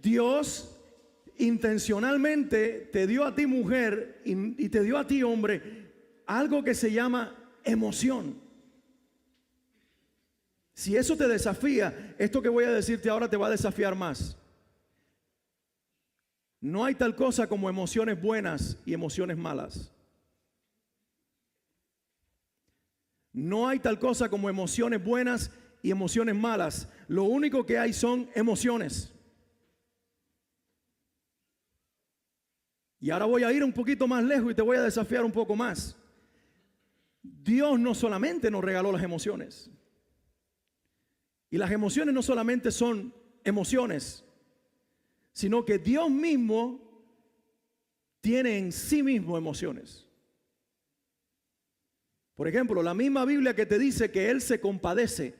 Dios intencionalmente te dio a ti mujer y te dio a ti hombre algo que se llama emoción. Si eso te desafía, esto que voy a decirte ahora te va a desafiar más. No hay tal cosa como emociones buenas y emociones malas. No hay tal cosa como emociones buenas y emociones malas. Lo único que hay son emociones. Y ahora voy a ir un poquito más lejos y te voy a desafiar un poco más. Dios no solamente nos regaló las emociones. Y las emociones no solamente son emociones, sino que Dios mismo tiene en sí mismo emociones. Por ejemplo, la misma Biblia que te dice que Él se compadece,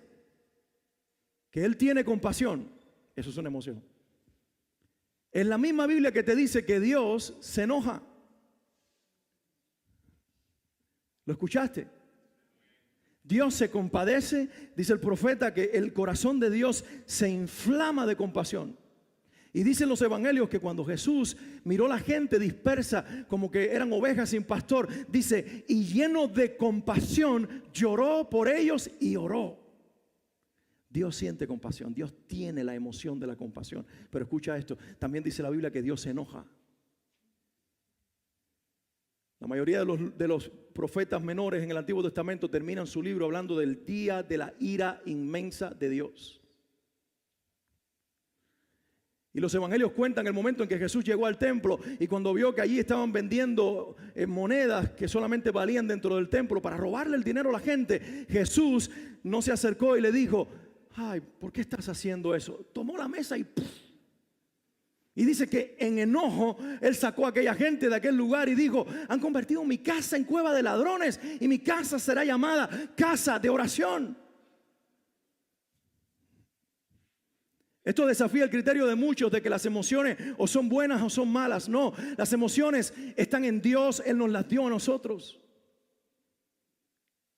que Él tiene compasión, eso es una emoción. Es la misma Biblia que te dice que Dios se enoja. ¿Lo escuchaste? Dios se compadece, dice el profeta que el corazón de Dios se inflama de compasión. Y dicen los evangelios que cuando Jesús miró la gente dispersa como que eran ovejas sin pastor, dice, y lleno de compasión lloró por ellos y oró. Dios siente compasión, Dios tiene la emoción de la compasión. Pero escucha esto, también dice la Biblia que Dios se enoja. La mayoría de los profetas menores en el Antiguo Testamento terminan su libro hablando del día de la ira inmensa de Dios. Y los evangelios cuentan el momento en que Jesús llegó al templo y cuando vio que allí estaban vendiendo monedas que solamente valían dentro del templo para robarle el dinero a la gente, Jesús no se acercó y le dijo, ay, ¿por qué estás haciendo eso? Tomó la mesa y ¡puf! Y dice que en enojo Él sacó a aquella gente de aquel lugar y dijo, han convertido mi casa en cueva de ladrones y mi casa será llamada casa de oración. Esto desafía el criterio de muchos de que las emociones o son buenas o son malas. No, las emociones están en Dios, Él nos las dio a nosotros.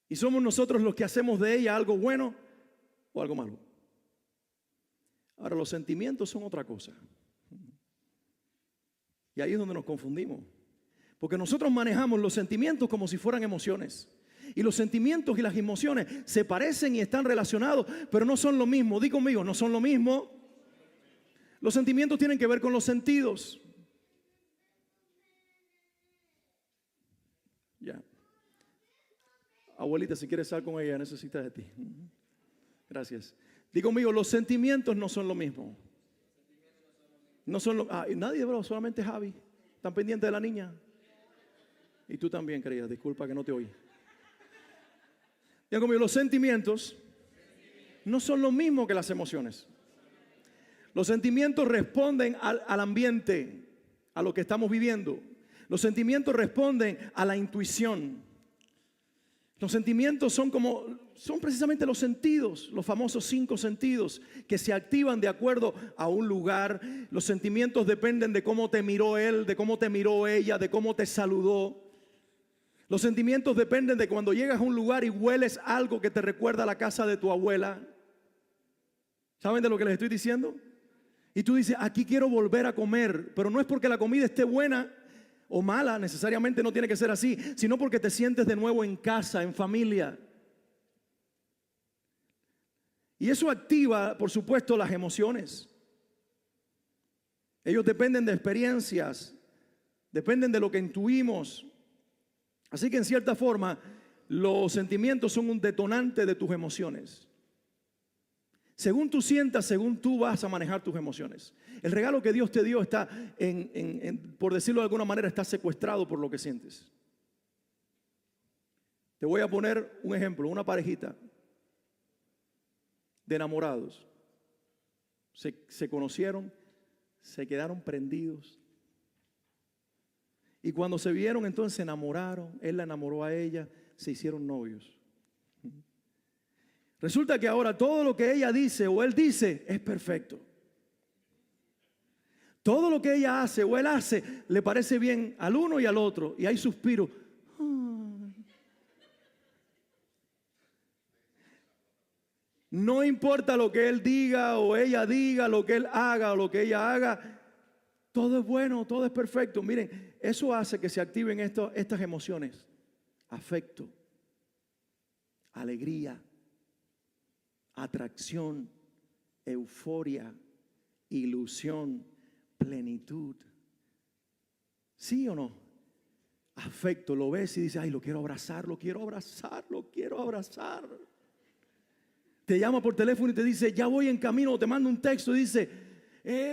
Y somos nosotros los que hacemos de ella algo bueno o algo malo. Ahora, los sentimientos son otra cosa. Y ahí es donde nos confundimos. Porque nosotros manejamos los sentimientos como si fueran emociones. Y los sentimientos y las emociones se parecen y están relacionados, pero no son lo mismo. Di conmigo, no son lo mismo. Los sentimientos tienen que ver con los sentidos. Ya. Abuelita, si quieres estar con ella, necesita de ti. Gracias. Di conmigo, los sentimientos no son lo mismo. No son nadie, bro, solamente Javi. ¿Están pendientes de la niña? Y tú también, querida. Disculpa que no te oí. Digan conmigo, los sentimientos no son lo mismo que las emociones. Los sentimientos responden al ambiente, a lo que estamos viviendo. Los sentimientos responden a la intuición. Los sentimientos son precisamente los sentidos, los famosos 5 sentidos que se activan de acuerdo a un lugar. Los sentimientos dependen de cómo te miró él, de cómo te miró ella, de cómo te saludó. Los sentimientos dependen de cuando llegas a un lugar y hueles algo que te recuerda a la casa de tu abuela. ¿Saben de lo que les estoy diciendo? Y tú dices, aquí quiero volver a comer, pero no es porque la comida esté buena o mala, necesariamente no tiene que ser así, sino porque te sientes de nuevo en casa, en familia. Y eso activa, por supuesto, las emociones. Ellos dependen de experiencias, dependen de lo que intuimos. Así que en cierta forma, los sentimientos son un detonante de tus emociones. Según tú sientas, según tú vas a manejar tus emociones. El regalo que Dios te dio está, por decirlo de alguna manera, está secuestrado por lo que sientes. Te voy a poner un ejemplo, una parejita de enamorados. Se conocieron, se quedaron prendidos. Y cuando se vieron, entonces se enamoraron. Él la enamoró a ella, se hicieron novios. Resulta que ahora todo lo que ella dice o él dice es perfecto. Todo lo que ella hace o él hace le parece bien al uno y al otro. Y hay suspiros. No importa lo que él diga o ella diga, lo que él haga o lo que ella haga, todo es bueno, todo es perfecto. Miren, eso hace que se activen estas emociones: afecto, alegría, atracción, euforia, ilusión, plenitud. ¿Sí o no? Afecto, lo ves y dices: ay, lo quiero abrazar, lo quiero abrazar, lo quiero abrazar. Te llama por teléfono y te dice: ya voy en camino, o te manda un texto y dice: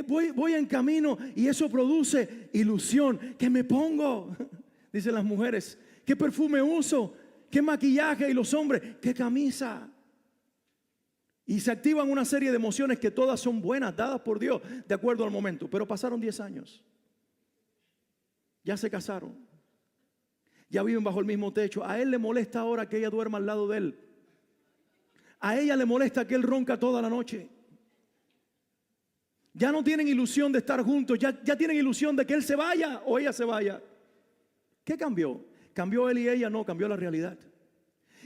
voy en camino, y eso produce ilusión. ¿Qué me pongo? Dicen las mujeres: ¿qué perfume uso? ¿Qué maquillaje? Y los hombres: ¿qué camisa? Y se activan una serie de emociones que todas son buenas, dadas por Dios, de acuerdo al momento. Pero pasaron 10 años. Ya se casaron. Ya viven bajo el mismo techo. A él le molesta ahora que ella duerma al lado de él. A ella le molesta que él ronca toda la noche. Ya no tienen ilusión de estar juntos. Ya tienen ilusión de que él se vaya o ella se vaya. ¿Qué cambió? ¿Cambió él y ella? No, cambió la realidad.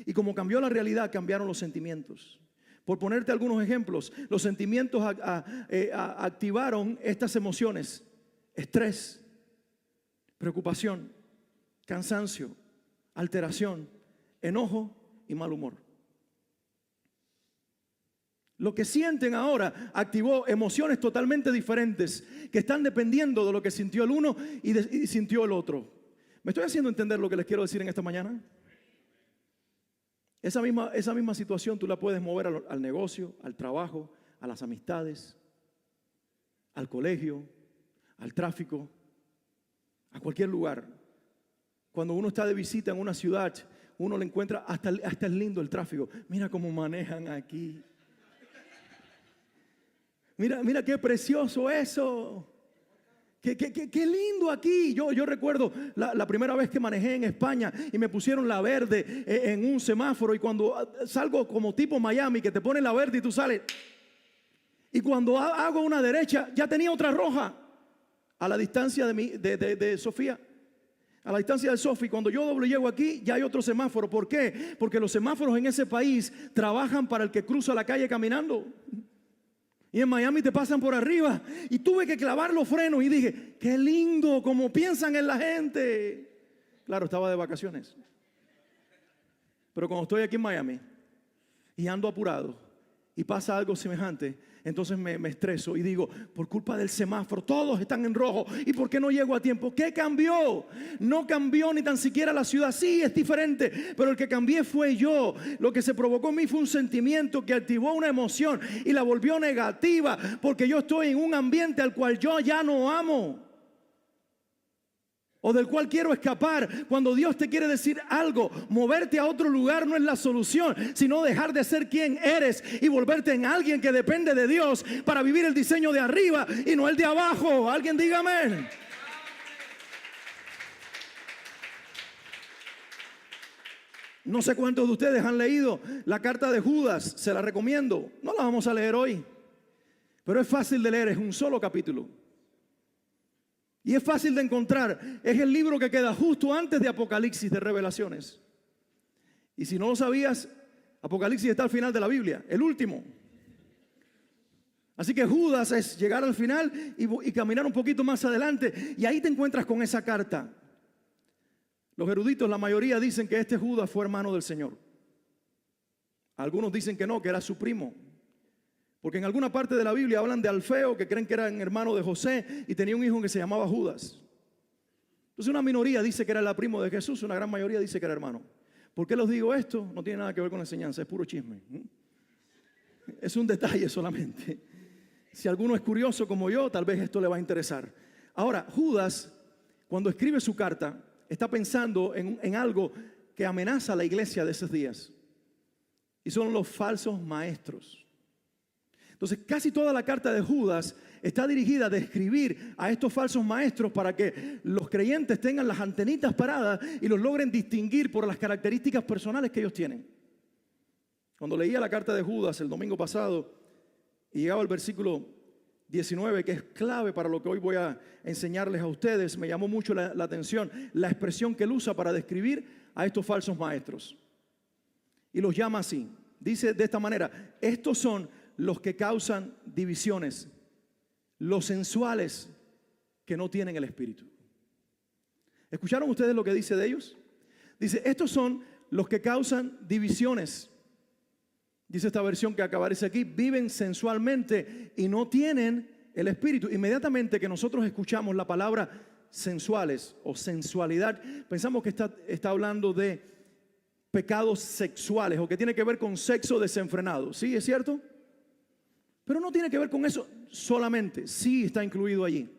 Y como cambió la realidad, cambiaron los sentimientos. Por ponerte algunos ejemplos, los sentimientos activaron estas emociones: estrés, preocupación, cansancio, alteración, enojo y mal humor. Lo que sienten ahora activó emociones totalmente diferentes que están dependiendo de lo que sintió el uno y sintió el otro. ¿Me estoy haciendo entender lo que les quiero decir en esta mañana? Esa misma situación tú la puedes mover al negocio, al trabajo, a las amistades, al colegio, al tráfico, a cualquier lugar. Cuando uno está de visita en una ciudad, uno le encuentra, hasta es lindo el tráfico. Mira cómo manejan aquí. Mira qué precioso eso. Qué lindo aquí. Yo recuerdo la primera vez que manejé en España y me pusieron la verde en un semáforo, y cuando salgo como tipo Miami, que te ponen la verde y tú sales, y cuando hago una derecha ya tenía otra roja a la distancia de Sofía. A la distancia de Sofía, cuando yo llego aquí, ya hay otro semáforo. ¿Por qué? Porque los semáforos en ese país trabajan para el que cruza la calle caminando. Y en Miami te pasan por arriba. Y tuve que clavar los frenos y dije: qué lindo como piensan en la gente. Claro, estaba de vacaciones. Pero cuando estoy aquí en Miami y ando apurado y pasa algo semejante, entonces me estreso y digo: por culpa del semáforo, todos están en rojo. ¿Y por qué no llego a tiempo? ¿Qué cambió? No cambió ni tan siquiera la ciudad. Sí, es diferente, pero el que cambié fue yo. Lo que se provocó en mí fue un sentimiento que activó una emoción y la volvió negativa, porque yo estoy en un ambiente al cual yo ya no amo, o del cual quiero escapar. Cuando Dios te quiere decir algo, moverte a otro lugar no es la solución, sino dejar de ser quien eres y volverte en alguien que depende de Dios para vivir el diseño de arriba y no el de abajo. Alguien diga amén. No sé cuántos de ustedes han leído la carta de Judas. Se la recomiendo. No la vamos a leer hoy, pero es fácil de leer. Es un solo capítulo y es fácil de encontrar. Es el libro que queda justo antes de Apocalipsis, de Revelaciones. Y si no lo sabías, Apocalipsis está al final de la Biblia, el último. Así que Judas es llegar al final y caminar un poquito más adelante, y ahí te encuentras con esa carta. Los eruditos, la mayoría, dicen que este Judas fue hermano del Señor. Algunos dicen que no, que era su primo. Porque en alguna parte de la Biblia hablan de Alfeo, que creen que era hermano de José y tenía un hijo que se llamaba Judas. Entonces una minoría dice que era el primo de Jesús, una gran mayoría dice que era hermano. ¿Por qué les digo esto? No tiene nada que ver con la enseñanza, es puro chisme. Es un detalle solamente. Si alguno es curioso como yo, tal vez esto le va a interesar. Ahora, Judas, cuando escribe su carta, está pensando en algo que amenaza a la iglesia de esos días. Y son los falsos maestros. Entonces, casi toda la carta de Judas está dirigida a describir a estos falsos maestros para que los creyentes tengan las antenitas paradas y los logren distinguir por las características personales que ellos tienen. Cuando leía la carta de Judas el domingo pasado y llegaba al versículo 19, que es clave para lo que hoy voy a enseñarles a ustedes, me llamó mucho la atención la expresión que él usa para describir a estos falsos maestros. Y los llama así: dice de esta manera: estos son los que causan divisiones, los sensuales que no tienen el Espíritu. ¿Escucharon ustedes lo que dice de ellos? Dice, estos son los que causan divisiones. Dice esta versión que aparece aquí: viven sensualmente y no tienen el Espíritu. Inmediatamente que nosotros escuchamos la palabra sensuales o sensualidad, pensamos que está hablando de pecados sexuales o que tiene que ver con sexo desenfrenado. ¿Sí? ¿Es cierto? Pero no tiene que ver con eso solamente. Sí está incluido allí.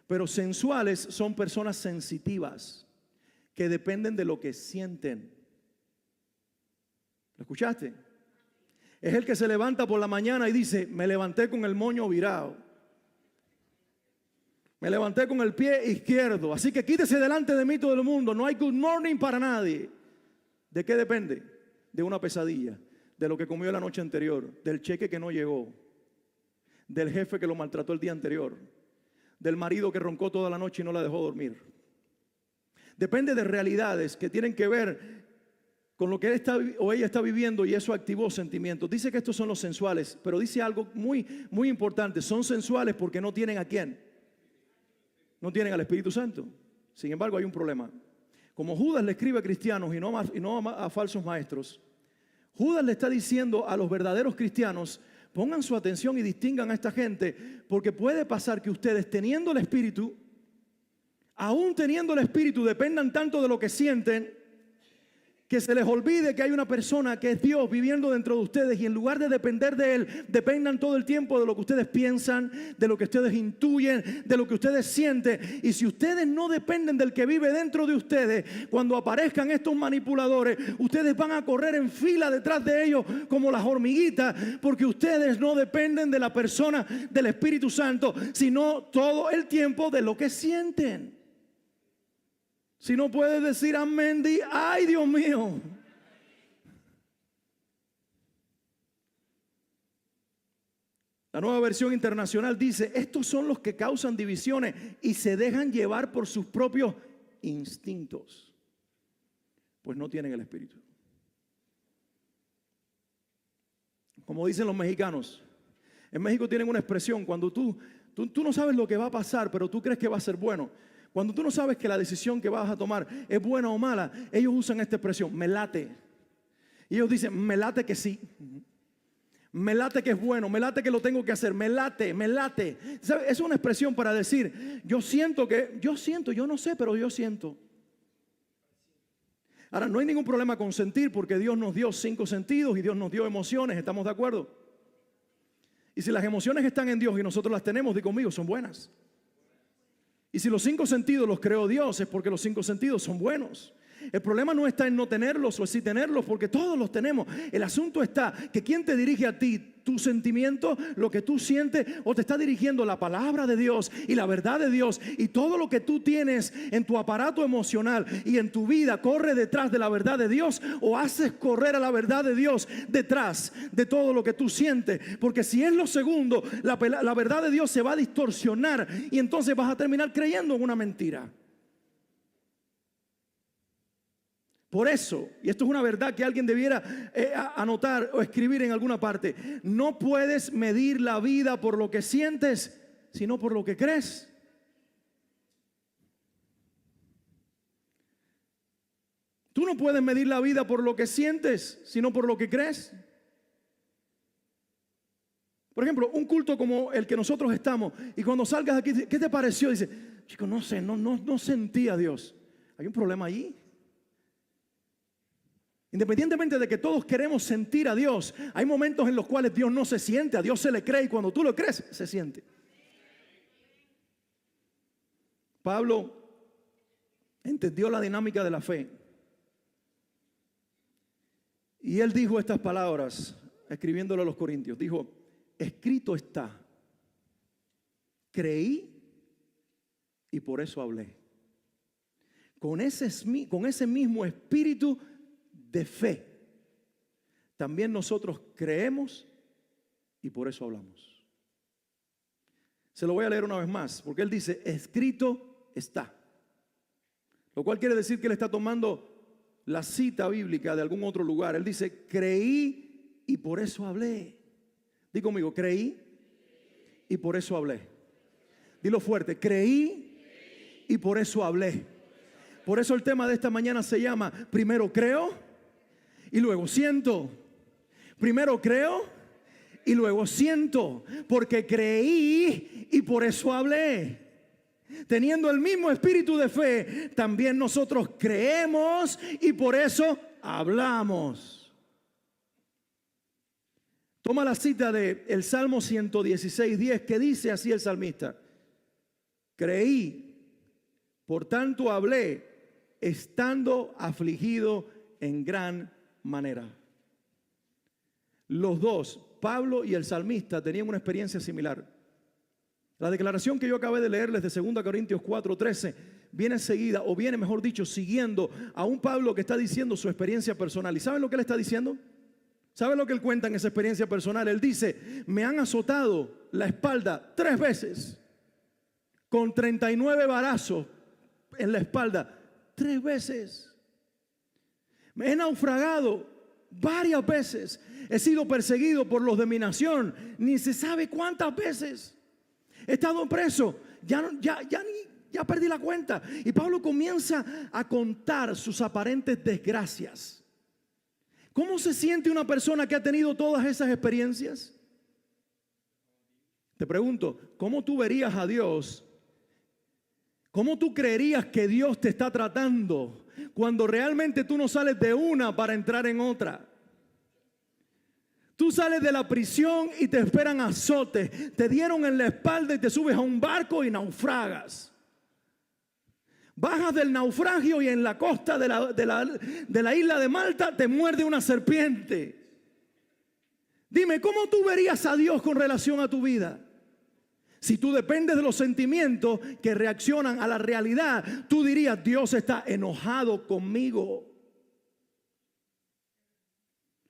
Pero sensuales son personas sensitivas que dependen de lo que sienten. ¿Lo escuchaste? Es el que se levanta por la mañana y dice: me levanté con el moño virado, me levanté con el pie izquierdo, así que quítese delante de mí todo el mundo. No hay good morning para nadie. ¿De qué depende? De una pesadilla, de lo que comió la noche anterior, del cheque que no llegó, del jefe que lo maltrató el día anterior, del marido que roncó toda la noche y no la dejó dormir. Depende de realidades que tienen que ver con lo que él está o ella está viviendo, y eso activó sentimientos. Dice que estos son los sensuales, pero dice algo muy, muy importante: son sensuales porque no tienen ¿a quién? No tienen al Espíritu Santo. Sin embargo, hay un problema. Como Judas le escribe a cristianos y no a falsos maestros, Judas le está diciendo a los verdaderos cristianos: pongan su atención y distingan a esta gente, porque puede pasar que ustedes, teniendo el Espíritu, aún teniendo el Espíritu, dependan tanto de lo que sienten, que se les olvide que hay una persona que es Dios viviendo dentro de ustedes, y en lugar de depender de Él, dependan todo el tiempo de lo que ustedes piensan, de lo que ustedes intuyen, de lo que ustedes sienten. Y si ustedes no dependen del que vive dentro de ustedes, cuando aparezcan estos manipuladores, ustedes van a correr en fila detrás de ellos como las hormiguitas, porque ustedes no dependen de la persona del Espíritu Santo, sino todo el tiempo de lo que sienten. Si no puedes decir amén, di ay, Dios mío. La Nueva Versión Internacional dice: estos son los que causan divisiones y se dejan llevar por sus propios instintos, pues no tienen el Espíritu. Como dicen los mexicanos, en México tienen una expresión: cuando tú no sabes lo que va a pasar, pero tú crees que va a ser bueno. Cuando tú no sabes que la decisión que vas a tomar es buena o mala, ellos usan esta expresión: me late. Y ellos dicen: me late que sí, me late que es bueno, me late que lo tengo que hacer, me late, me late. ¿Sabe? Es una expresión para decir: yo siento, yo no sé, pero yo siento. Ahora, no hay ningún problema con sentir, porque Dios nos dio 5 sentidos y Dios nos dio emociones, ¿estamos de acuerdo? Y si las emociones están en Dios y nosotros las tenemos, di conmigo, son buenas. Y si los 5 sentidos los creó Dios, es porque los 5 sentidos son buenos. El problema no está en no tenerlos o sí tenerlos, porque todos los tenemos. El asunto está que ¿quién te dirige a ti? ¿Tu sentimiento, lo que tú sientes, o te está dirigiendo la palabra de Dios y la verdad de Dios? Y todo lo que tú tienes en tu aparato emocional y en tu vida corre detrás de la verdad de Dios, o haces correr a la verdad de Dios detrás de todo lo que tú sientes. Porque si es lo segundo, la verdad de Dios se va a distorsionar y entonces vas a terminar creyendo en una mentira. Por eso, y esto es una verdad que alguien debiera anotar o escribir en alguna parte: no puedes medir la vida por lo que sientes, sino por lo que crees. Tú no puedes medir la vida por lo que sientes, sino por lo que crees. Por ejemplo, un culto como el que nosotros estamos, y cuando salgas aquí, ¿qué te pareció? Dice: chico, no sé, no sentí a Dios. Hay un problema allí. Independientemente de que todos queremos sentir a Dios, hay momentos en los cuales Dios no se siente, a Dios se le cree, y cuando tú lo crees, se siente. Pablo entendió la dinámica de la fe, y él dijo estas palabras, escribiéndolo a los Corintios. Dijo: escrito está, creí y por eso hablé. Con ese mismo espíritu de fe, también nosotros creemos y por eso hablamos. Se lo voy a leer una vez más, porque él dice: escrito está. Lo cual quiere decir que él está tomando la cita bíblica de algún otro lugar. Él dice: creí y por eso hablé. Digo conmigo, creí y por eso hablé. Dilo fuerte, creí y por eso hablé. Por eso el tema de esta mañana se llama: primero creo y luego siento. Primero creo y luego siento, porque creí y por eso hablé. Teniendo el mismo espíritu de fe, también nosotros creemos y por eso hablamos. Toma la cita del Salmo 116:10, que dice así el salmista: creí, por tanto hablé, estando afligido en gran manera. Los dos, Pablo y el salmista, tenían una experiencia similar. La declaración que yo acabé de leerles de 2 Corintios 4:13 viene seguida, o viene mejor dicho, siguiendo a un Pablo que está diciendo su experiencia personal. ¿Y saben lo que él está diciendo? ¿Saben lo que él cuenta en esa experiencia personal? Él dice: me han azotado la espalda 3 veces, con 39 varazos en la espalda 3 veces. Me he naufragado varias veces. He sido perseguido por los de mi nación, ni se sabe cuántas veces. He estado preso, ya perdí la cuenta. Y Pablo comienza a contar sus aparentes desgracias. ¿Cómo se siente una persona que ha tenido todas esas experiencias? Te pregunto, ¿cómo tú verías a Dios? ¿Cómo tú creerías que Dios te está tratando cuando realmente tú no sales de una para entrar en otra? Tú sales de la prisión y te esperan azotes. Te dieron en la espalda y te subes a un barco y naufragas. Bajas del naufragio y en la costa de la isla de Malta te muerde una serpiente. Dime, ¿cómo tú verías a Dios con relación a tu vida? Si tú dependes de los sentimientos que reaccionan a la realidad, tú dirías: Dios está enojado conmigo.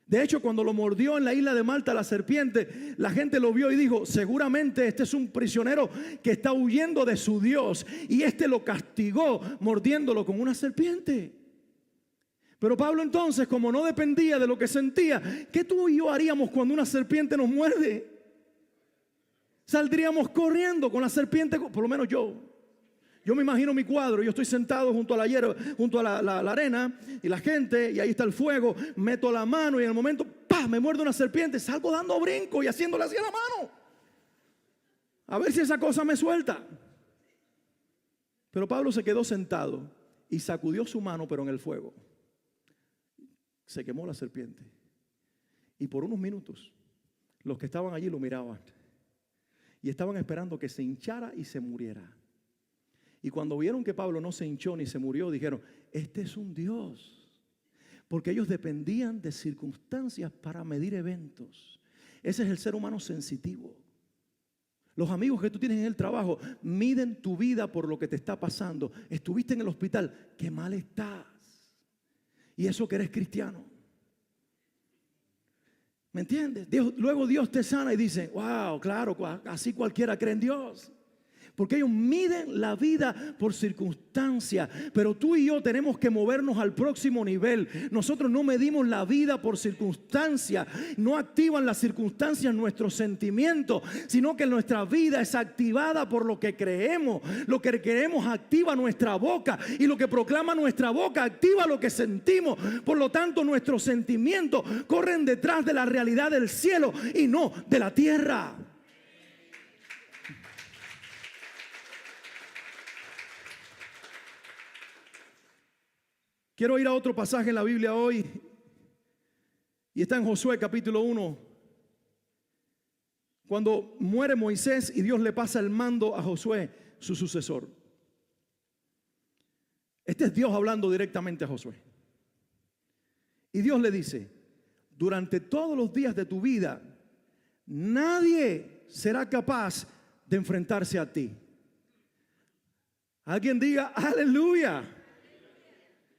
De hecho, cuando lo mordió en la isla de Malta la serpiente, la gente lo vio y dijo: seguramente este es un prisionero que está huyendo de su Dios, y este lo castigó mordiéndolo con una serpiente. Pero Pablo entonces, como no dependía de lo que sentía, ¿qué tú y yo haríamos cuando una serpiente nos muerde? Saldríamos corriendo con la serpiente, por lo menos yo. Yo me imagino mi cuadro, yo estoy sentado junto a la hierba, junto a la arena, y la gente, y ahí está el fuego, meto la mano y en el momento, ¡pah!, me muerde una serpiente, salgo dando brinco y haciéndole así a la mano, a ver si esa cosa me suelta. Pero Pablo se quedó sentado y sacudió su mano, pero en el fuego. Se quemó la serpiente. Y por unos minutos, los que estaban allí lo miraban y estaban esperando que se hinchara y se muriera. Y cuando vieron que Pablo no se hinchó ni se murió, dijeron: este es un Dios. Porque ellos dependían de circunstancias para medir eventos. Ese es el ser humano sensitivo. Los amigos que tú tienes en el trabajo miden tu vida por lo que te está pasando. Estuviste en el hospital, qué mal estás. Y eso que eres cristiano. ¿Me entiendes? Luego Dios te sana y dice: wow, claro, así cualquiera cree en Dios. Porque ellos miden la vida por circunstancias. Pero tú y yo tenemos que movernos al próximo nivel. Nosotros no medimos la vida por circunstancias. No activan las circunstancias nuestros sentimientos, sino que nuestra vida es activada por lo que creemos. Lo que creemos activa nuestra boca, y lo que proclama nuestra boca activa lo que sentimos. Por lo tanto, nuestros sentimientos corren detrás de la realidad del cielo y no de la tierra. Quiero ir a otro pasaje en la Biblia hoy, y está en Josué capítulo 1, cuando muere Moisés y Dios le pasa el mando a Josué, su sucesor. Este es Dios hablando directamente a Josué. Y Dios le dice: durante todos los días de tu vida, nadie será capaz de enfrentarse a ti. Alguien diga aleluya.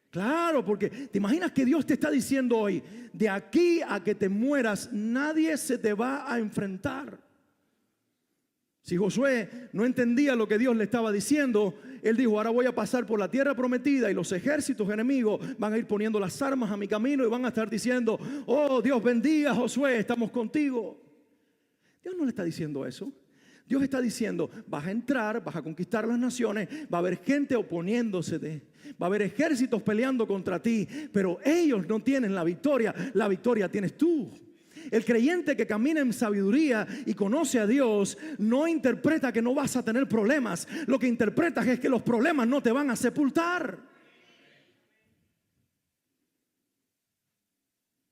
Claro, porque te imaginas que Dios te está diciendo hoy: de aquí a que te mueras, nadie se te va a enfrentar. Si Josué no entendía lo que Dios le estaba diciendo, él dijo, ahora voy a pasar por la tierra prometida y los ejércitos enemigos van a ir poniendo las armas a mi camino y van a estar diciendo, oh, Dios bendiga a Josué, estamos contigo. Dios no le está diciendo eso. Dios está diciendo, vas a entrar, vas a conquistar las naciones, va a haber gente oponiéndose, va a haber ejércitos peleando contra ti, pero ellos no tienen la victoria tienes tú. El creyente que camina en sabiduría y conoce a Dios no interpreta que no vas a tener problemas. Lo que interpretas es que los problemas no te van a sepultar.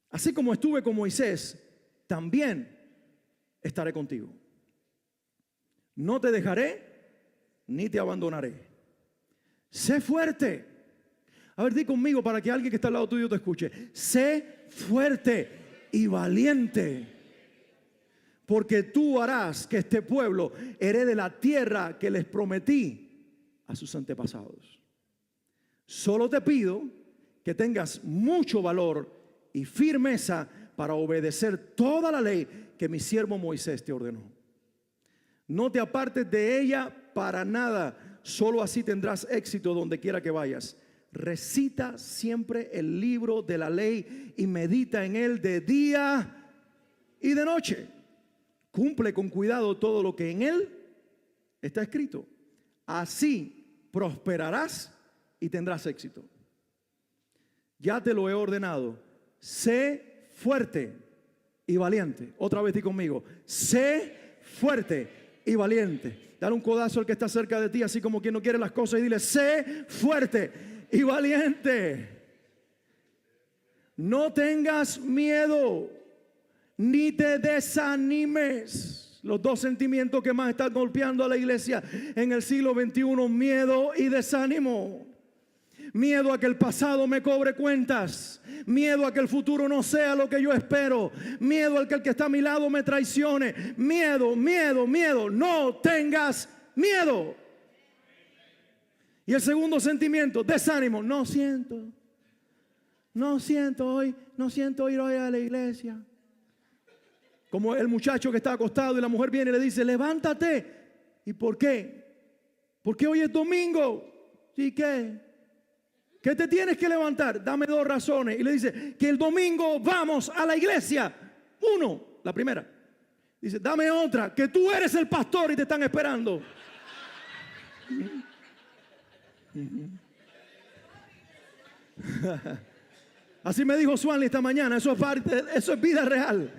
Así como estuve con Moisés, también estaré contigo. No te dejaré ni te abandonaré. Sé fuerte. A ver, di conmigo para que alguien que está al lado tuyo te escuche. Sé fuerte y valiente, porque tú harás que este pueblo herede la tierra que les prometí a sus antepasados. Solo te pido que tengas mucho valor y firmeza para obedecer toda la ley que mi siervo Moisés te ordenó. No te apartes de ella para nada, solo así tendrás éxito donde quiera que vayas. Recita siempre el libro de la ley y medita en él de día y de noche. Cumple con cuidado todo lo que en él está escrito. Así prosperarás y tendrás éxito. Ya te lo he ordenado. Sé fuerte y valiente. Otra vez di conmigo. Sé fuerte y valiente. Dale un codazo al que está cerca de ti, así como quien no quiere las cosas, y dile, sé fuerte y valiente. No tengas miedo ni te desanimes. Los dos sentimientos que más están golpeando a la iglesia en el siglo XXI: miedo y desánimo. Miedo a que el pasado me cobre cuentas. Miedo a que el futuro no sea lo que yo espero. Miedo a que el que está a mi lado me traicione. Miedo, miedo, miedo. No tengas miedo. Y el segundo sentimiento, desánimo. No siento ir hoy a la iglesia. Como el muchacho que está acostado y la mujer viene y le dice, levántate. ¿Y por qué? Porque hoy es domingo. ¿Y qué? ¿Qué te tienes que levantar? Dame dos razones. Y le dice, que el domingo vamos a la iglesia. Uno, la primera. Dice, dame otra, que tú eres el pastor y te están esperando. Así me dijo Swanley esta mañana. Eso es vida real.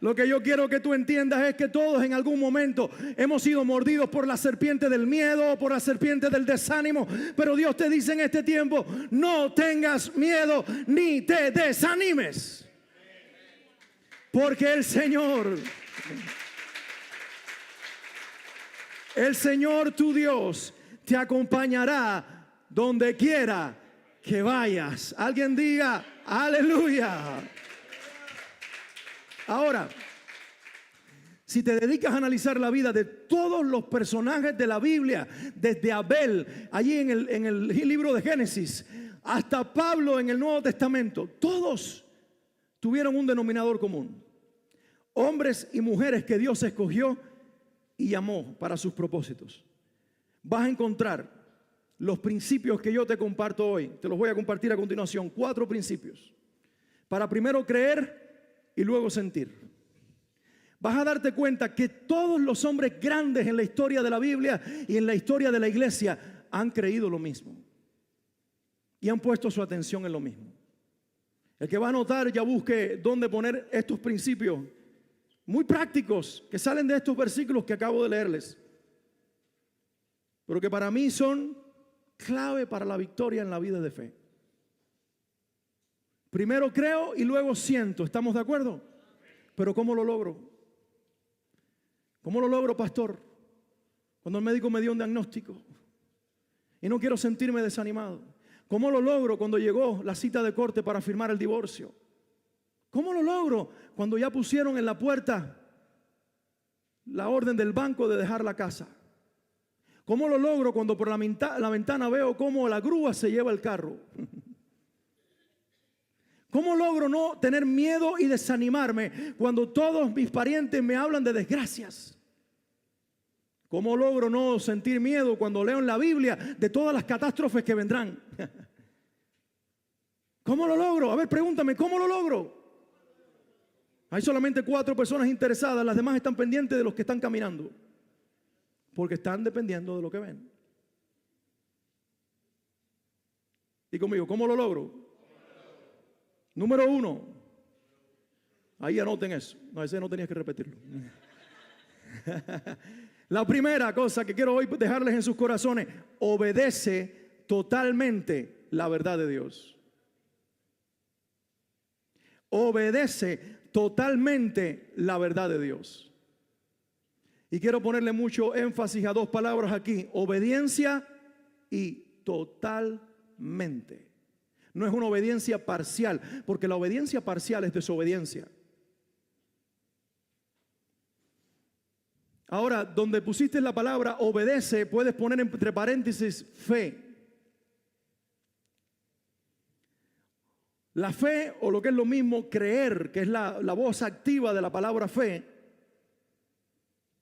Lo que yo quiero que tú entiendas es que todos en algún momento hemos sido mordidos por la serpiente del miedo, por la serpiente del desánimo. Pero Dios te dice en este tiempo, no tengas miedo ni te desanimes. Porque el Señor tu Dios te acompañará donde quiera que vayas. Alguien diga, aleluya. Ahora, si te dedicas a analizar la vida de todos los personajes de la Biblia, desde Abel, allí en el libro de Génesis, hasta Pablo en el Nuevo Testamento, todos tuvieron un denominador común. Hombres y mujeres que Dios escogió y llamó para sus propósitos. Vas a encontrar los principios que yo te comparto hoy. Te los voy a compartir a continuación. 4 principios. Para primero creer y luego sentir. Vas a darte cuenta que todos los hombres grandes en la historia de la Biblia y en la historia de la iglesia han creído lo mismo y han puesto su atención en lo mismo. El que va a anotar, ya busque dónde poner estos principios muy prácticos que salen de estos versículos que acabo de leerles, pero que para mí son clave para la victoria en la vida de fe. Primero creo y luego siento. ¿Estamos de acuerdo? Pero ¿cómo lo logro? ¿Cómo lo logro, pastor? Cuando el médico me dio un diagnóstico y no quiero sentirme desanimado. ¿Cómo lo logro cuando llegó la cita de corte para firmar el divorcio? ¿Cómo lo logro cuando ya pusieron en la puerta la orden del banco de dejar la casa? ¿Cómo lo logro cuando por la ventana veo cómo la grúa se lleva el carro? ¿Cómo logro no tener miedo y desanimarme cuando todos mis parientes me hablan de desgracias? ¿Cómo logro no sentir miedo cuando leo en la Biblia de todas las catástrofes que vendrán? ¿Cómo lo logro? A ver, pregúntame, ¿cómo lo logro? Hay solamente 4 personas interesadas, las demás están pendientes de los que están caminando, porque están dependiendo de lo que ven. Y conmigo, ¿cómo lo logro? Número 1. Ahí anoten eso. No, ese no tenías que repetirlo. La primera cosa que quiero hoy dejarles en sus corazones: obedece totalmente la verdad de Dios. Obedece totalmente la verdad de Dios. Y quiero ponerle mucho énfasis a 2 palabras aquí: obediencia y totalmente. No es una obediencia parcial, porque la obediencia parcial es desobediencia. Ahora, donde pusiste la palabra obedece, puedes poner entre paréntesis fe. La fe, o lo que es lo mismo, creer, que es la voz activa de la palabra fe,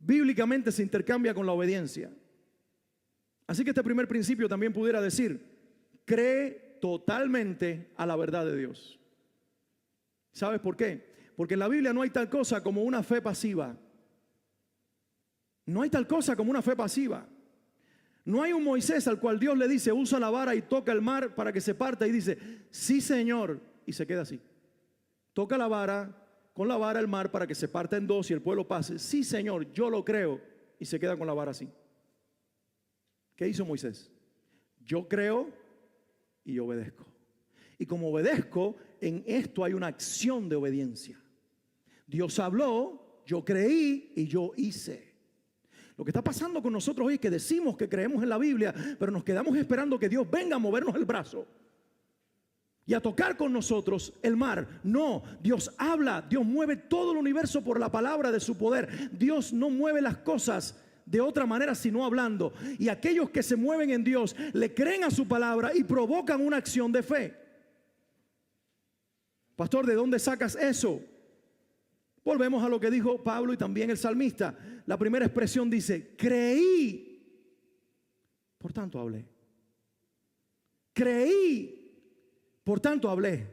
bíblicamente se intercambia con la obediencia. Así que este primer principio también pudiera decir: cree totalmente a la verdad de Dios. ¿Sabes por qué? Porque en la Biblia no hay tal cosa como una fe pasiva. No hay tal cosa como una fe pasiva. No hay un Moisés al cual Dios le dice: usa la vara y toca el mar para que se parta, y dice: sí, Señor, y se queda así. Toca la vara, con la vara el mar para que se parta en 2 y el pueblo pase. Sí, Señor, yo lo creo, y se queda con la vara así. ¿Qué hizo Moisés? Yo creo y obedezco. Y como obedezco, en esto hay una acción de obediencia. Dios habló, yo creí y yo hice. Lo que está pasando con nosotros hoy es que decimos que creemos en la Biblia, pero nos quedamos esperando que Dios venga a movernos el brazo y a tocar con nosotros el mar. No, Dios habla, Dios mueve todo el universo por la palabra de su poder. Dios no mueve las cosas de otra manera sino hablando. Y aquellos que se mueven en Dios le creen a su palabra y provocan una acción de fe. Pastor, ¿de dónde sacas eso? Volvemos a lo que dijo Pablo y también el salmista. La primera expresión dice: creí, por tanto hablé. Creí, por tanto hablé.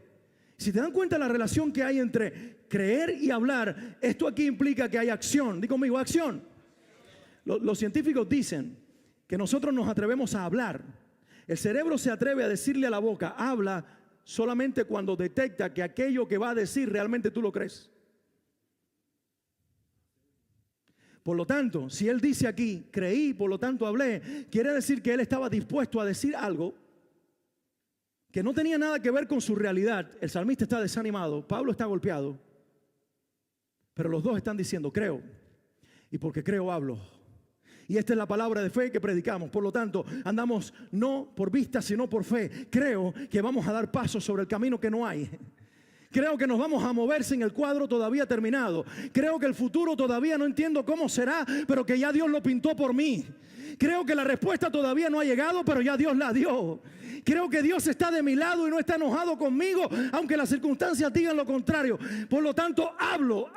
Si te dan cuenta la relación que hay entre creer y hablar, esto aquí implica que hay acción. Digo conmigo, acción. Los científicos dicen que nosotros nos atrevemos a hablar. El cerebro se atreve a decirle a la boca: habla, solamente cuando detecta que aquello que va a decir realmente tú lo crees. Por lo tanto, si él dice aquí, creí, por lo tanto hablé, quiere decir que él estaba dispuesto a decir algo que no tenía nada que ver con su realidad. El salmista está desanimado, Pablo está golpeado, pero los dos están diciendo: creo, y porque creo hablo. Y esta es la palabra de fe que predicamos. Por lo tanto, andamos no por vista, sino por fe. Creo que vamos a dar pasos sobre el camino que no hay. Creo que nos vamos a mover sin el cuadro todavía terminado. Creo que el futuro todavía no entiendo cómo será, pero que ya Dios lo pintó por mí. Creo que la respuesta todavía no ha llegado, pero ya Dios la dio. Creo que Dios está de mi lado y no está enojado conmigo, aunque las circunstancias digan lo contrario. Por lo tanto, hablo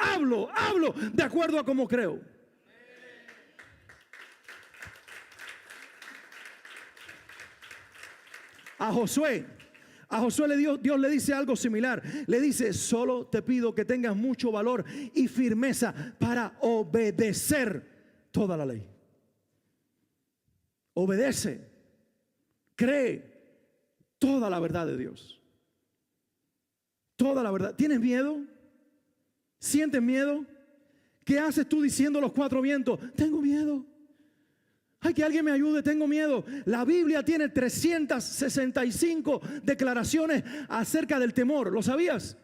de acuerdo a cómo creo. A Josué Dios le dice algo similar. Le dice: solo te pido que tengas mucho valor y firmeza para obedecer toda la ley. Obedece, cree toda la verdad de Dios. Toda la verdad. ¿Tienes miedo? ¿Sientes miedo? ¿Qué haces tú diciendo a los 4 vientos: tengo miedo? Ay, que alguien me ayude, tengo miedo. La Biblia tiene 365 declaraciones acerca del temor. ¿Lo sabías?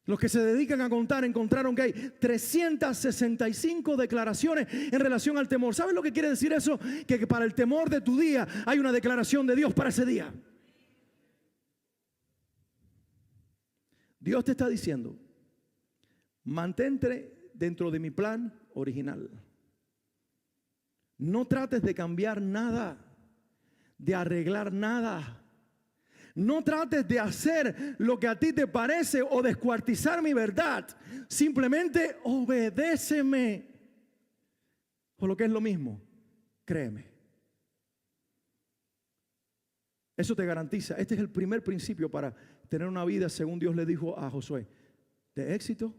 Los que se dedican a contar encontraron que hay 365 declaraciones en relación al temor. ¿Sabes lo que quiere decir eso? Que para el temor de tu día hay una declaración de Dios para ese día. Dios te está diciendo: mantente dentro de mi plan original. No trates de cambiar nada, de arreglar nada. No trates de hacer lo que a ti te parece o descuartizar mi verdad. Simplemente obedéceme. O lo que es lo mismo, créeme. Eso te garantiza. Este es el primer principio para tener una vida según Dios le dijo a Josué, de éxito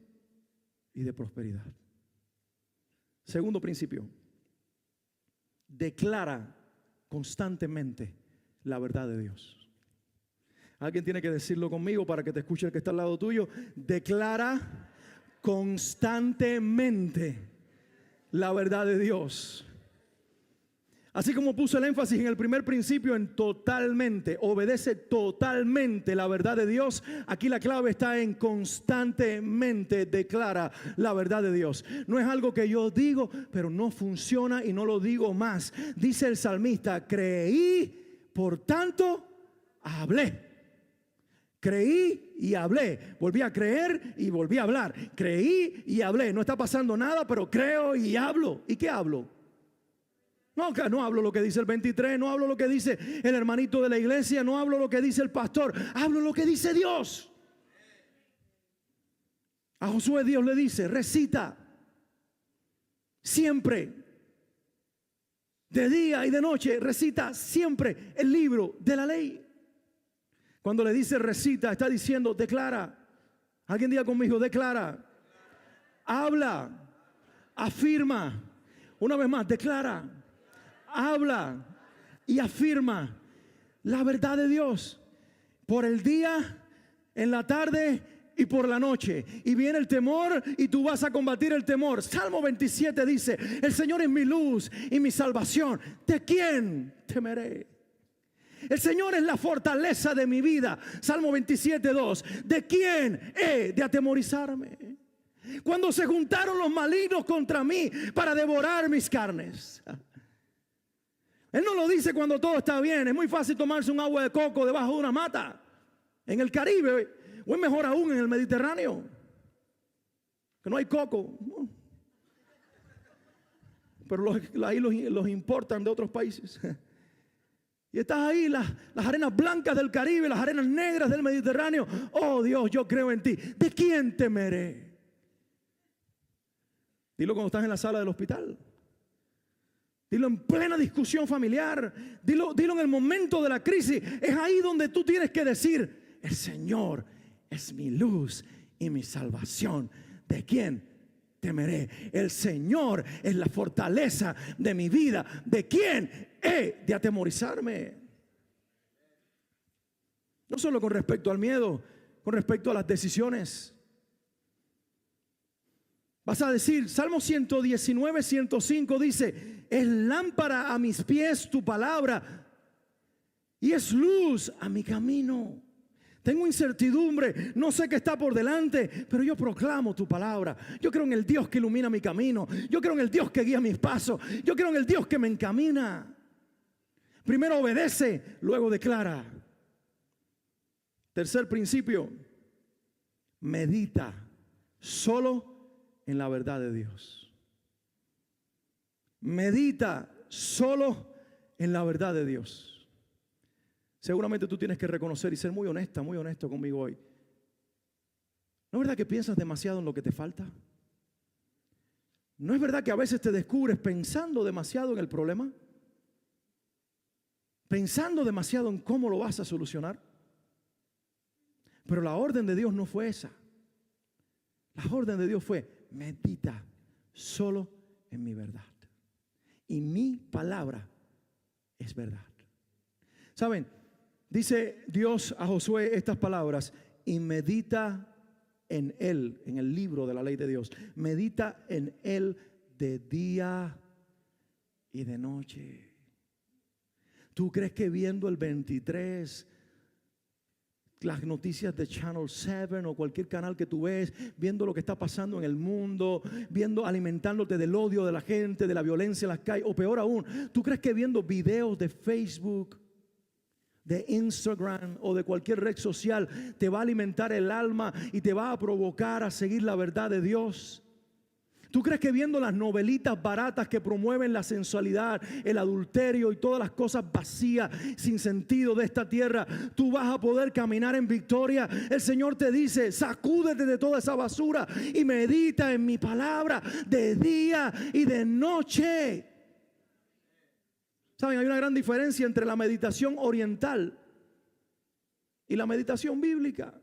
y de prosperidad. Segundo principio, declara constantemente la verdad de Dios. Alguien tiene que decirlo conmigo para que te escuche el que está al lado tuyo. Declara constantemente la verdad de Dios. Así como puso el énfasis en el primer principio en totalmente, obedece totalmente la verdad de Dios. Aquí la clave está en constantemente declara la verdad de Dios. No es algo que yo digo, pero no funciona y no lo digo más. Dice el salmista, creí, por tanto, hablé. Creí y hablé. Volví a creer y volví a hablar. Creí y hablé. No está pasando nada, pero creo y hablo. ¿Y qué hablo? No hablo lo que dice el 23, no hablo lo que dice el hermanito de la iglesia, no hablo lo que dice el pastor, hablo lo que dice Dios. A Josué Dios le dice, recita siempre, de día y de noche, recita siempre el libro de la ley. Cuando le dice recita, está diciendo declara. Alguien diga conmigo, declara, habla, afirma. Una vez más, declara, habla y afirma la verdad de Dios por el día, en la tarde y por la noche. Y viene el temor y tú vas a combatir el temor. Salmo 27 dice, el Señor es mi luz y mi salvación. ¿De quién temeré? El Señor es la fortaleza de mi vida. Salmo 27:2. ¿De quién he de atemorizarme? Cuando se juntaron los malignos contra mí para devorar mis carnes. Él no lo dice cuando todo está bien. Es muy fácil tomarse un agua de coco debajo de una mata en el Caribe, o es mejor aún en el Mediterráneo, que no hay coco. Pero ahí los importan de otros países. Y estás ahí, las arenas blancas del Caribe, las arenas negras del Mediterráneo. Oh Dios, yo creo en ti. ¿De quién temeré? Dilo cuando estás en la sala del hospital. Dilo en plena discusión familiar. Dilo en el momento de la crisis. Es ahí donde tú tienes que decir, el Señor es mi luz y mi salvación. ¿De quién temeré? El Señor es la fortaleza de mi vida. ¿De quién he de atemorizarme? No solo con respecto al miedo, con respecto a las decisiones. Vas a decir, Salmo 119, 105 dice, es lámpara a mis pies tu palabra y es luz a mi camino. Tengo incertidumbre, no sé qué está por delante, pero yo proclamo tu palabra. Yo creo en el Dios que ilumina mi camino. Yo creo en el Dios que guía mis pasos. Yo creo en el Dios que me encamina. Primero obedece, luego declara. Tercer principio, medita solo en la verdad de Dios. Medita solo en la verdad de Dios. Seguramente tú tienes que reconocer y ser muy honesta, muy honesto conmigo hoy. ¿No es verdad que piensas demasiado en lo que te falta? ¿No es verdad que a veces te descubres pensando demasiado en el problema? Pensando demasiado en cómo lo vas a solucionar. Pero la orden de Dios no fue esa. La orden de Dios fue, medita solo en mi verdad. Y mi palabra es verdad. ¿Saben? Dice Dios a Josué estas palabras, y medita en él, en el libro de la ley de Dios. Medita en él de día y de noche. ¿Tú crees que viendo el 23, las noticias de Channel 7 o cualquier canal que tú ves, viendo lo que está pasando en el mundo, alimentándote del odio de la gente, de la violencia en las calles, o peor aún, tú crees que viendo videos de Facebook, de Instagram o de cualquier red social te va a alimentar el alma y te va a provocar a seguir la verdad de Dios? ¿Tú crees que viendo las novelitas baratas que promueven la sensualidad, el adulterio y todas las cosas vacías, sin sentido de esta tierra, tú vas a poder caminar en victoria? El Señor te dice: sacúdete de toda esa basura y medita en mi palabra de día y de noche. ¿Saben? Hay una gran diferencia entre la meditación oriental y la meditación bíblica.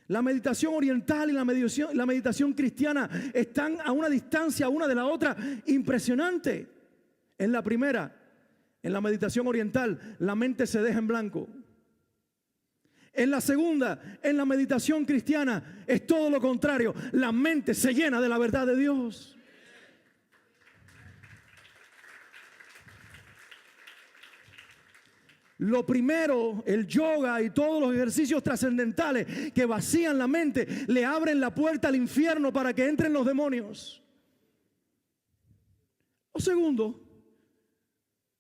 La meditación oriental y la meditación cristiana están a una distancia una de la otra impresionante. En la primera, en la meditación oriental, la mente se deja en blanco. En la segunda, en la meditación cristiana, es todo lo contrario. La mente se llena de la verdad de Dios. Lo primero, el yoga y todos los ejercicios trascendentales que vacían la mente, le abren la puerta al infierno para que entren los demonios. Lo segundo,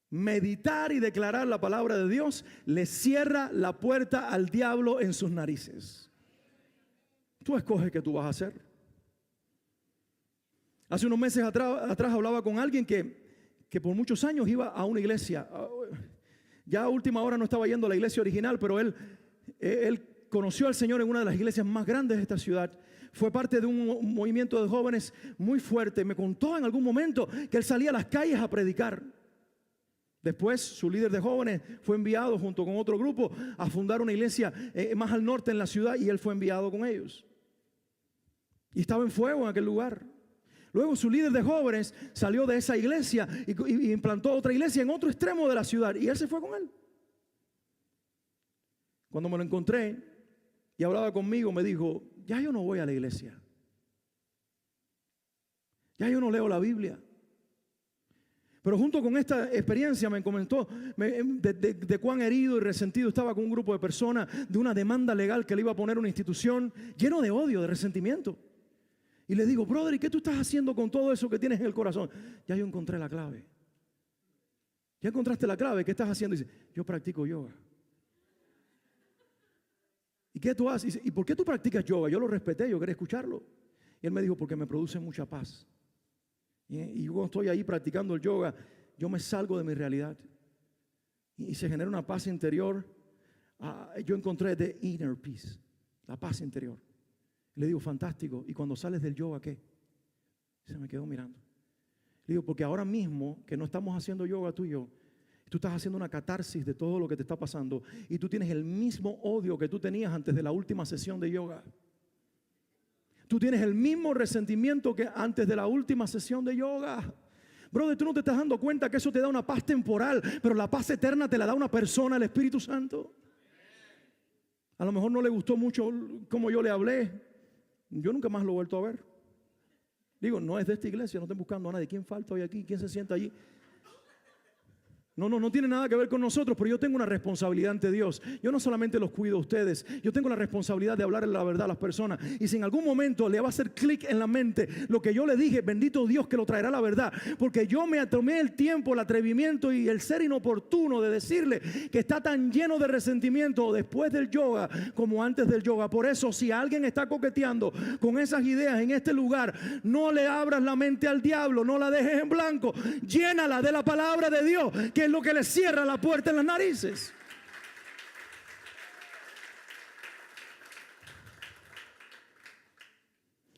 meditar y declarar la palabra de Dios le cierra la puerta al diablo en sus narices. Tú escoges qué tú vas a hacer. Hace unos meses atrás hablaba con alguien que por muchos años iba a una iglesia. Ya a última hora no estaba yendo a la iglesia original, pero él conoció al Señor en una de las iglesias más grandes de esta ciudad. Fue parte de un movimiento de jóvenes muy fuerte. Me contó en algún momento que él salía a las calles a predicar. Después su líder de jóvenes fue enviado junto con otro grupo a fundar una iglesia más al norte en la ciudad, y él fue enviado con ellos. Y estaba en fuego en aquel lugar. Luego su líder de jóvenes salió de esa iglesia y implantó otra iglesia en otro extremo de la ciudad, y él se fue con él. Cuando me lo encontré y hablaba conmigo, me dijo: ya yo no voy a la iglesia, ya yo no leo la Biblia. Pero junto con esta experiencia me comentó de cuán herido y resentido estaba con un grupo de personas, de una demanda legal que le iba a poner una institución, lleno de odio, de resentimiento. Y le digo: brother, ¿y qué tú estás haciendo con todo eso que tienes en el corazón? Ya yo encontré la clave. ¿Ya encontraste la clave? ¿Qué estás haciendo? Y dice: yo practico yoga. ¿Y qué tú haces? Y dice: ¿y por qué tú practicas yoga? Yo lo respeté, yo quería escucharlo. Y él me dijo: porque me produce mucha paz. Y yo, cuando estoy ahí practicando el yoga, yo me salgo de mi realidad. Y se genera una paz interior. Yo encontré the inner peace, la paz interior. Le digo: fantástico. ¿Y cuando sales del yoga qué? Se me quedó mirando. Le digo: porque ahora mismo que no estamos haciendo yoga tú y yo, tú estás haciendo una catarsis de todo lo que te está pasando, y tú tienes el mismo odio que tú tenías antes de la última sesión de yoga. Tú tienes el mismo resentimiento que antes de la última sesión de yoga. Brother, tú no te estás dando cuenta que eso te da una paz temporal, pero la paz eterna te la da una persona, el Espíritu Santo. A lo mejor no le gustó mucho como yo le hablé. Yo nunca más lo he vuelto a ver. Digo, no es de esta iglesia, no estoy buscando a nadie. ¿Quién falta hoy aquí? ¿Quién se sienta allí? No tiene nada que ver con nosotros, pero yo tengo una responsabilidad ante Dios. Yo no solamente los cuido a ustedes, yo tengo la responsabilidad de hablarle la verdad a las personas. Y si en algún momento le va a hacer clic en la mente lo que yo le dije, bendito Dios que lo traerá la verdad. Porque yo me tomé el tiempo, el atrevimiento y el ser inoportuno de decirle que está tan lleno de resentimiento después del yoga como antes del yoga. Por eso, si alguien está coqueteando con esas ideas en este lugar, no le abras la mente al diablo, no la dejes en blanco, llénala de la palabra de Dios, que es lo que le cierra la puerta en las narices.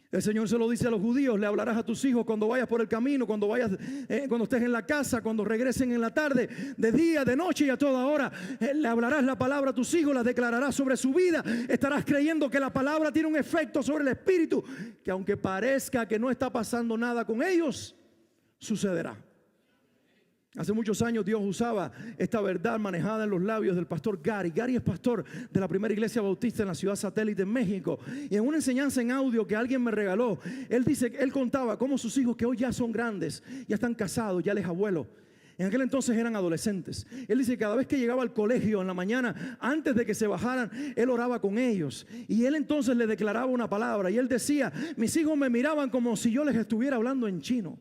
El Señor se lo dice a los judíos: le hablarás a tus hijos cuando vayas por el camino, cuando estés en la casa, cuando regresen en la tarde, de día, de noche y a toda hora. Le hablarás la palabra a tus hijos, la declararás sobre su vida. Estarás creyendo que la palabra tiene un efecto sobre el espíritu, que aunque parezca que no está pasando nada con ellos, sucederá. Hace muchos años Dios usaba esta verdad manejada en los labios del pastor Gary. Gary es pastor de la primera iglesia bautista en la ciudad satélite en México. Y en una enseñanza en audio que alguien me regaló, él contaba cómo sus hijos, que hoy ya son grandes, ya están casados, ya les abuelos, en aquel entonces eran adolescentes. Él dice que cada vez que llegaba al colegio en la mañana, antes de que se bajaran, él oraba con ellos. Y él entonces le declaraba una palabra. Y él decía: mis hijos me miraban como si yo les estuviera hablando en chino.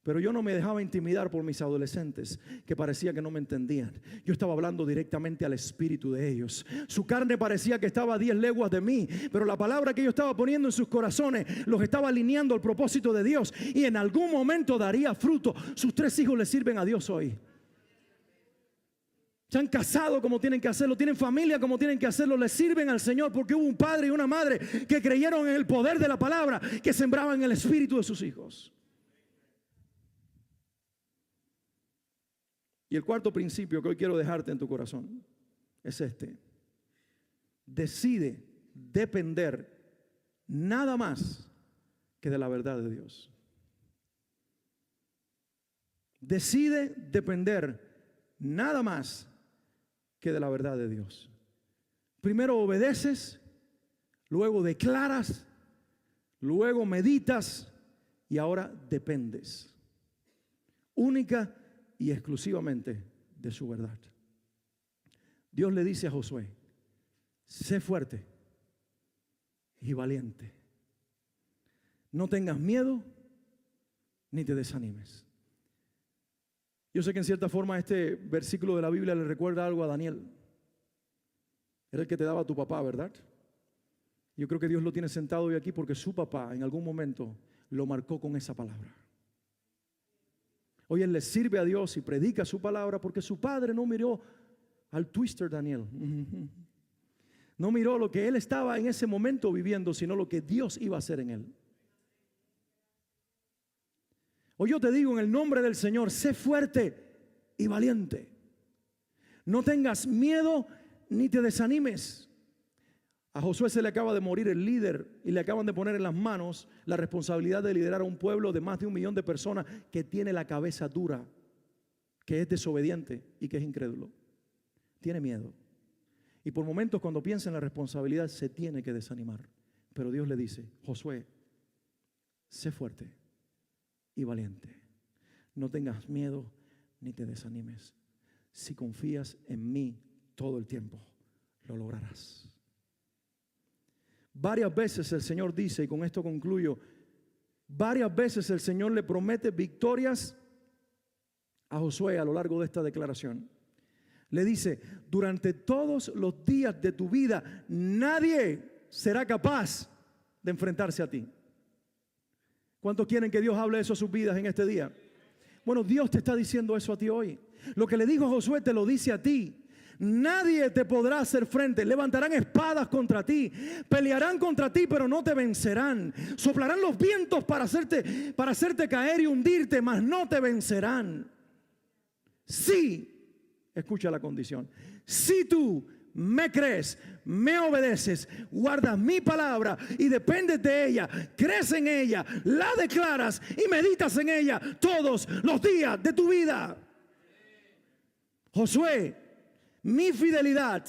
Pero yo no me dejaba intimidar por mis adolescentes, que parecía que no me entendían. Yo estaba hablando directamente al espíritu de ellos. Su carne parecía que estaba a 10 leguas de mí, pero la palabra que yo estaba poniendo en sus corazones los estaba alineando al propósito de Dios. Y en algún momento daría fruto. Sus 3 hijos le sirven a Dios hoy. Se han casado como tienen que hacerlo, tienen familia como tienen que hacerlo, le sirven al Señor porque hubo un padre y una madre que creyeron en el poder de la palabra, que sembraban el espíritu de sus hijos. Y el cuarto principio que hoy quiero dejarte en tu corazón es este: decide depender nada más que de la verdad de Dios. Decide depender nada más que de la verdad de Dios. Primero obedeces, luego declaras, luego meditas y ahora dependes única y exclusivamente de su verdad. Dios le dice a Josué: sé fuerte y valiente. No tengas miedo ni te desanimes. Yo sé que en cierta forma este versículo de la Biblia le recuerda algo a Daniel. Era el que te daba tu papá, ¿verdad? Yo creo que Dios lo tiene sentado hoy aquí porque su papá en algún momento lo marcó con esa palabra. Hoy él le sirve a Dios y predica su palabra porque su padre no miró al twister Daniel. No miró lo que él estaba en ese momento viviendo, sino lo que Dios iba a hacer en él. Hoy yo te digo en el nombre del Señor: sé fuerte y valiente. No tengas miedo ni te desanimes. A Josué se le acaba de morir el líder y le acaban de poner en las manos la responsabilidad de liderar a un pueblo de más de 1 millón de personas que tiene la cabeza dura, que es desobediente y que es incrédulo. Tiene miedo. Y por momentos cuando piensa en la responsabilidad se tiene que desanimar. Pero Dios le dice: Josué, sé fuerte y valiente. No tengas miedo ni te desanimes. Si confías en mí todo el tiempo, lo lograrás. Varias veces el Señor dice, y con esto concluyo, varias veces el Señor le promete victorias a Josué a lo largo de esta declaración. Le dice: durante todos los días de tu vida nadie será capaz de enfrentarse a ti. ¿Cuántos quieren que Dios hable eso a sus vidas en este día? Bueno, Dios te está diciendo eso a ti hoy. Lo que le dijo Josué te lo dice a ti. Nadie te podrá hacer frente. Levantarán espadas contra ti, pelearán contra ti, pero no te vencerán. Soplarán los vientos para hacerte caer y hundirte, mas no te vencerán. Sí, escucha la condición: si tú me crees, me obedeces, guardas mi palabra y dependes de ella, crees en ella, la declaras y meditas en ella todos los días de tu vida. Josué, mi fidelidad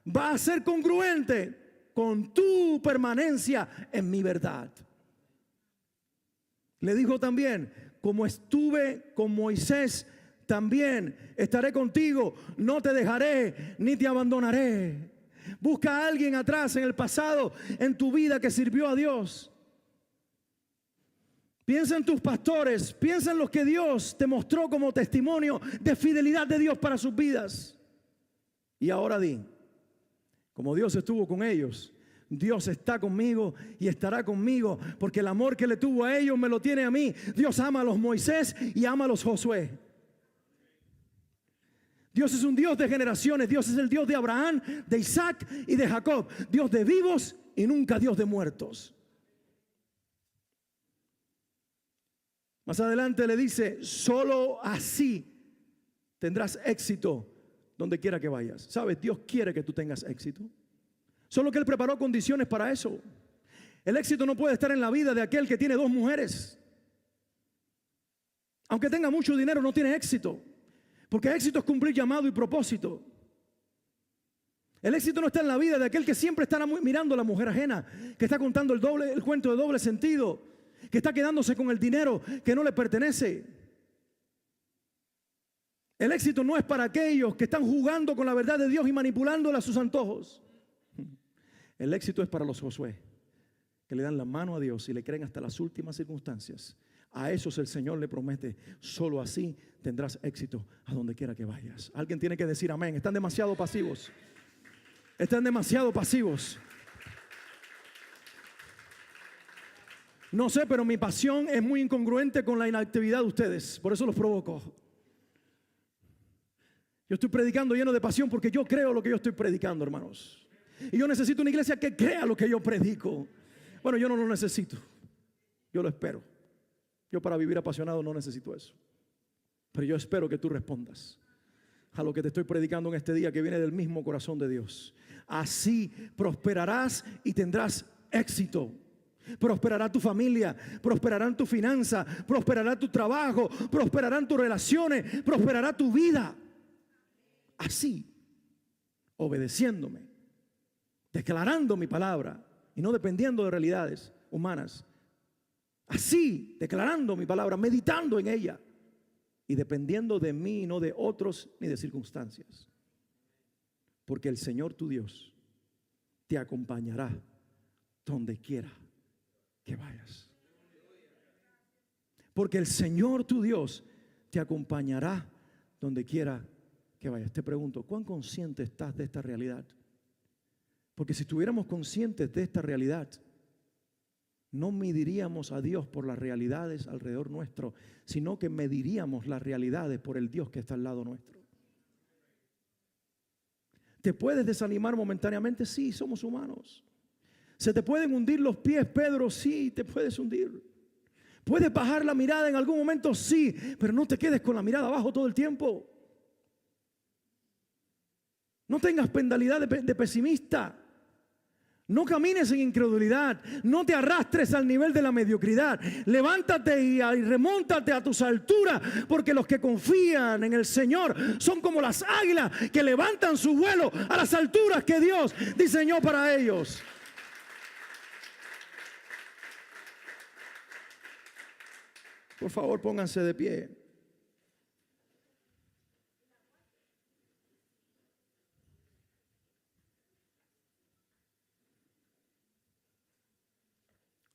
va a ser congruente con tu permanencia en mi verdad. Le dijo también: como estuve con Moisés, también estaré contigo, no te dejaré ni te abandonaré. Busca a alguien atrás en el pasado en tu vida que sirvió a Dios. Piensa en tus pastores, piensa en los que Dios te mostró como testimonio de fidelidad de Dios para sus vidas. Y ahora di: como Dios estuvo con ellos, Dios está conmigo y estará conmigo, porque el amor que le tuvo a ellos me lo tiene a mí. Dios ama a los Moisés y ama a los Josué. Dios es un Dios de generaciones. Dios es el Dios de Abraham, de Isaac y de Jacob. Dios de vivos y nunca Dios de muertos. Más adelante le dice: solo así tendrás éxito donde quiera que vayas. ¿Sabes? Dios quiere que tú tengas éxito. Solo que Él preparó condiciones para eso. El éxito no puede estar en la vida de aquel que tiene 2 mujeres. Aunque tenga mucho dinero, no tiene éxito. Porque éxito es cumplir llamado y propósito. El éxito no está en la vida de aquel que siempre está mirando a la mujer ajena, que está contando el cuento de doble sentido, que está quedándose con el dinero que no le pertenece. El éxito no es para aquellos que están jugando con la verdad de Dios y manipulándola a sus antojos. El éxito es para los Josué, que le dan la mano a Dios y le creen hasta las últimas circunstancias, A esos el Señor le promete, solo así tendrás éxito a donde quiera que vayas. Alguien tiene que decir amén. Están demasiado pasivos. Están demasiado pasivos. No sé, pero mi pasión es muy incongruente con la inactividad de ustedes. Por eso los provoco. Yo estoy predicando lleno de pasión porque yo creo lo que yo estoy predicando, hermanos. Y yo necesito una iglesia que crea lo que yo predico. Bueno, yo no lo necesito. Yo lo espero. Yo para vivir apasionado no necesito eso. Pero yo espero que tú respondas a lo que te estoy predicando en este día, que viene del mismo corazón de Dios. Así prosperarás y tendrás éxito. Prosperará tu familia, prosperarán tu finanza, prosperará tu trabajo, prosperarán tus relaciones, prosperará tu vida. Así, obedeciéndome, declarando mi palabra y no dependiendo de realidades humanas. Así, declarando mi palabra, meditando en ella y dependiendo de mí y no de otros ni de circunstancias. Porque el Señor tu Dios te acompañará donde quiera que vayas. Porque el Señor tu Dios te acompañará donde quiera que vayas. Te pregunto, ¿cuán consciente estás de esta realidad? Porque si estuviéramos conscientes de esta realidad, no mediríamos a Dios por las realidades alrededor nuestro, sino que mediríamos las realidades por el Dios que está al lado nuestro. ¿Te puedes desanimar momentáneamente? Sí, somos humanos. ¿Se te pueden hundir los pies, Pedro? Sí, te puedes hundir. ¿Puedes bajar la mirada en algún momento? Sí, pero no te quedes con la mirada abajo todo el tiempo. No tengas pendalidad de pesimista. No camines en incredulidad. No te arrastres al nivel de la mediocridad. Levántate y remóntate a tus alturas, porque los que confían en el Señor son como las águilas que levantan su vuelo a las alturas que Dios diseñó para ellos. Por favor, pónganse de pie.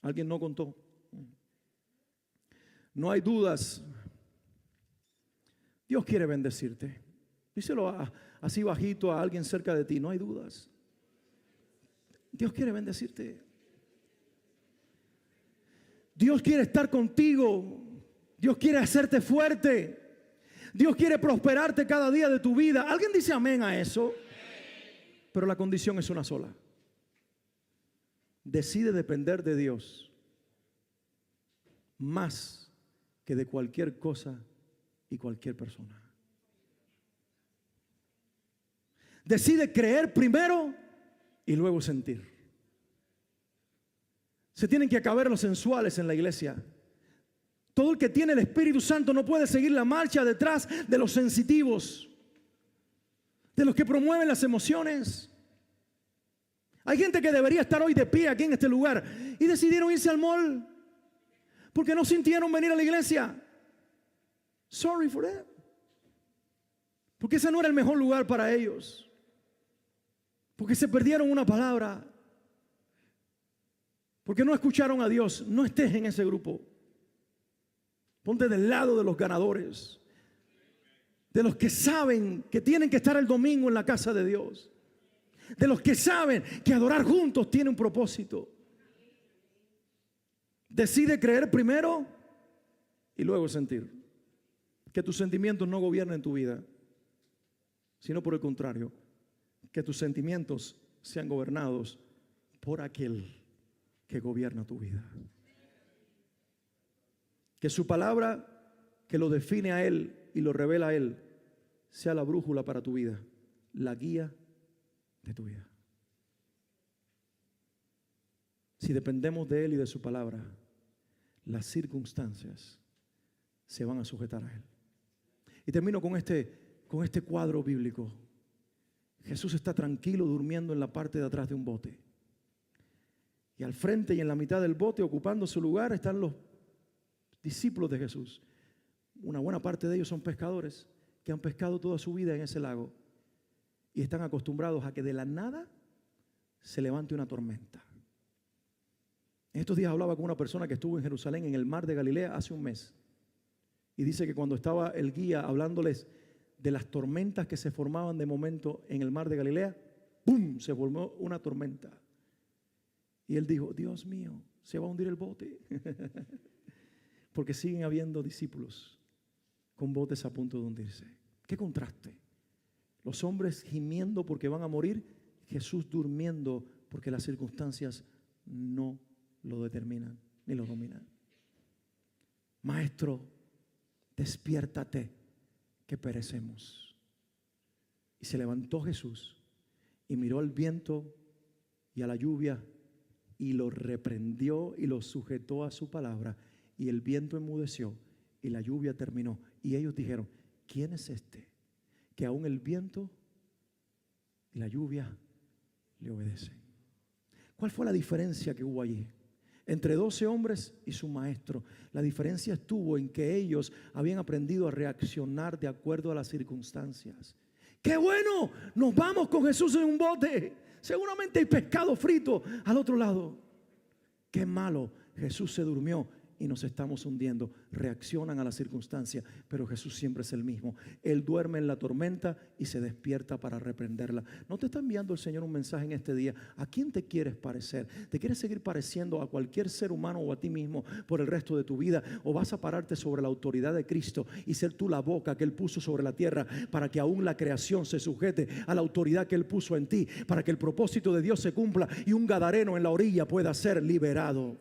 ¿Alguien no contó? No hay dudas. Dios quiere bendecirte. Díselo así bajito a alguien cerca de ti. No hay dudas. Dios quiere bendecirte. Dios quiere estar contigo. Dios quiere hacerte fuerte. Dios quiere prosperarte cada día de tu vida. ¿Alguien dice amén a eso? Pero la condición es una sola. Decide depender de Dios más que de cualquier cosa y cualquier persona. Decide creer primero y luego sentir. Se tienen que acabar los sensuales en la iglesia. Todo el que tiene el Espíritu Santo no puede seguir la marcha detrás de los sensitivos, de los que promueven las emociones. Hay gente que debería estar hoy de pie aquí en este lugar y decidieron irse al mall porque no sintieron venir a la iglesia. Sorry for that. Porque ese no era el mejor lugar para ellos. Porque se perdieron una palabra. Porque no escucharon a Dios. No estés en ese grupo. Ponte del lado de los ganadores. De los que saben que tienen que estar el domingo en la casa de Dios. De los que saben que adorar juntos tiene un propósito. Decide creer primero y luego sentir. Que tus sentimientos no gobiernen tu vida, sino por el contrario, que tus sentimientos sean gobernados por aquel que gobierna tu vida. Que su palabra, que lo define a Él y lo revela a Él, sea la brújula para tu vida, la guía de tu vida. Si dependemos de Él y de su palabra, las circunstancias se van a sujetar a Él. Y termino con este cuadro bíblico. Jesús está tranquilo durmiendo en la parte de atrás de un bote. Y al frente y en la mitad del bote, ocupando su lugar, están los discípulos de Jesús. Una buena parte de ellos son pescadores que han pescado toda su vida en ese lago y están acostumbrados a que de la nada se levante una tormenta. En estos días hablaba con una persona que estuvo en Jerusalén, en el mar de Galilea, hace un mes. Y dice que cuando estaba el guía hablándoles de las tormentas que se formaban de momento en el mar de Galilea, ¡pum!, se formó una tormenta. Y él dijo, Dios mío, se va a hundir el bote. Porque siguen habiendo discípulos con botes a punto de hundirse. ¿Qué contraste? Los hombres gimiendo porque van a morir, Jesús durmiendo porque las circunstancias no lo determinan ni lo dominan. Maestro, despiértate que perecemos. Y se levantó Jesús y miró al viento y a la lluvia y lo reprendió y lo sujetó a su palabra, y el viento enmudeció y la lluvia terminó. Y ellos dijeron, ¿quién es este que aún el viento y la lluvia le obedecen? ¿Cuál fue la diferencia que hubo allí entre 12 hombres y su maestro? La diferencia estuvo en que ellos habían aprendido a reaccionar de acuerdo a las circunstancias. ¡Qué bueno! Nos vamos con Jesús en un bote. Seguramente hay pescado frito al otro lado. ¡Qué malo! Jesús se durmió y nos estamos hundiendo. Reaccionan a las circunstancias, pero Jesús siempre es el mismo. Él duerme en la tormenta y se despierta para reprenderla. ¿No te está enviando el Señor un mensaje en este día? ¿A quién te quieres parecer? ¿Te quieres seguir pareciendo a cualquier ser humano o a ti mismo por el resto de tu vida? ¿O vas a pararte sobre la autoridad de Cristo y ser tú la boca que Él puso sobre la tierra para que aún la creación se sujete a la autoridad que Él puso en ti, para que el propósito de Dios se cumpla y un gadareno en la orilla pueda ser liberado?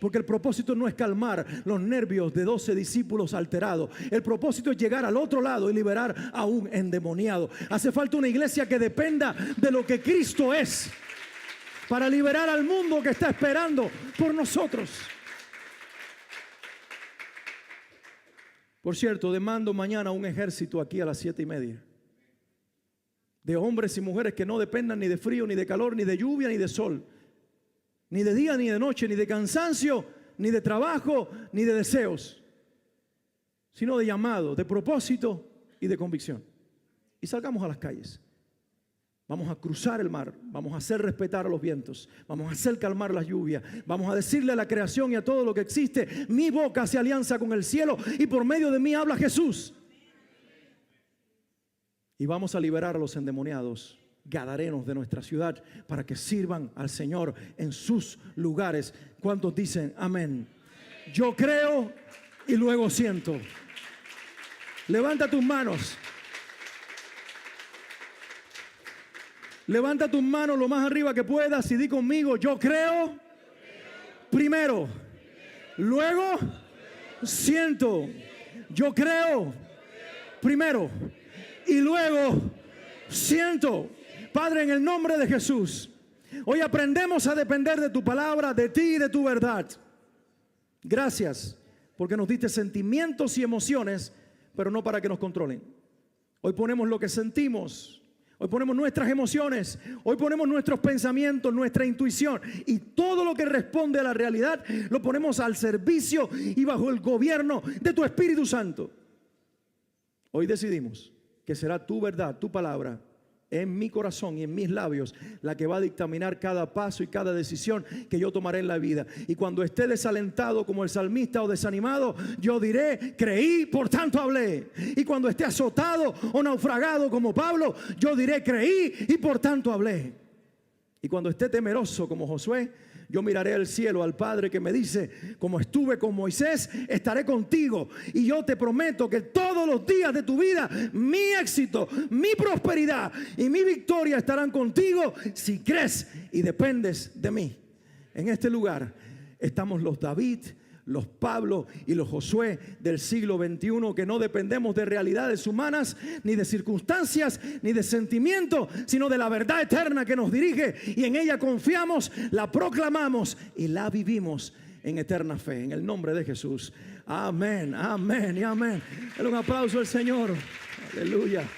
Porque el propósito no es calmar los nervios de 12 discípulos alterados. El propósito es llegar al otro lado y liberar a un endemoniado. Hace falta una iglesia que dependa de lo que Cristo es, para liberar al mundo que está esperando por nosotros. Por cierto, demando mañana un ejército aquí a las 7:30. De hombres y mujeres que no dependan ni de frío, ni de calor, ni de lluvia, ni de sol. Ni de día, ni de noche, ni de cansancio, ni de trabajo, ni de deseos, sino de llamado, de propósito y de convicción. Y salgamos a las calles. Vamos a cruzar el mar, vamos a hacer respetar a los vientos, vamos a hacer calmar las lluvias, vamos a decirle a la creación y a todo lo que existe, mi boca hace alianza con el cielo y por medio de mí habla Jesús. Y vamos a liberar a los endemoniados gadarenos de nuestra ciudad para que sirvan al Señor en sus lugares. ¿Cuántos dicen amén? Yo creo y luego siento. Levanta tus manos. Levanta tus manos lo más arriba que puedas y di conmigo, yo creo primero, luego siento. Yo creo primero y luego siento. Padre, en el nombre de Jesús, hoy aprendemos a depender de tu palabra, de ti y de tu verdad. Gracias, porque nos diste sentimientos y emociones, pero no para que nos controlen. Hoy ponemos lo que sentimos, hoy ponemos nuestras emociones, hoy ponemos nuestros pensamientos, nuestra intuición y todo lo que responde a la realidad lo ponemos al servicio y bajo el gobierno de tu Espíritu Santo. Hoy decidimos que será tu verdad, tu palabra, en mi corazón y en mis labios, la que va a dictaminar cada paso y cada decisión que yo tomaré en la vida. Y cuando esté desalentado como el salmista o desanimado, yo diré, creí, por tanto hablé. Y cuando esté azotado o naufragado como Pablo, yo diré, creí y por tanto hablé. Y cuando esté temeroso como Josué, yo miraré al cielo, al Padre que me dice, como estuve con Moisés, estaré contigo. Y yo te prometo que todos los días de tu vida, mi éxito, mi prosperidad y mi victoria estarán contigo si crees y dependes de mí. En este lugar estamos los David, los Pablo y los Josué del siglo XXI, que no dependemos de realidades humanas, ni de circunstancias, ni de sentimientos, sino de la verdad eterna que nos dirige, y en ella confiamos, la proclamamos y la vivimos en eterna fe. En el nombre de Jesús. Amén, amén y amén. Dale un aplauso al Señor. Aleluya.